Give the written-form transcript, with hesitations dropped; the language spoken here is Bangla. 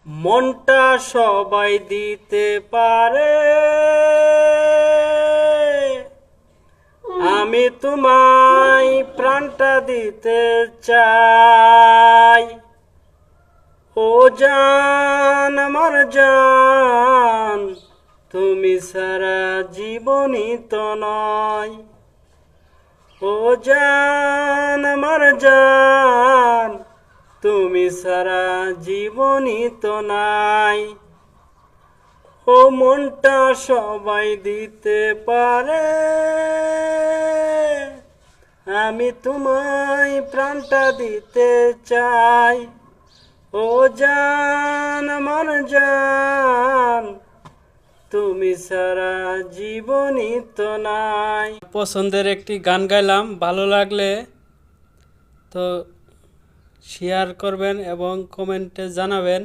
মনটা সবাই দিতে পারে, আমি তোমায় প্রাণটা দিতে চাই। ও জান আমার জান, তুমি সারা জীবনই তো নয়। ও জান আমার জান, তুমি সারা জীবনই তো নাই। ও মনটা সবাই দিতে পারে, আমি তোমায় প্রাণটা দিতে চাই। ও জান আমার জান, তুমি সারা জীবনই তো নাই। পছন্দের একটি গান গাইলাম, ভালো লাগলে তো শেয়ার করবেন এবং কমেন্টে জানাবেন।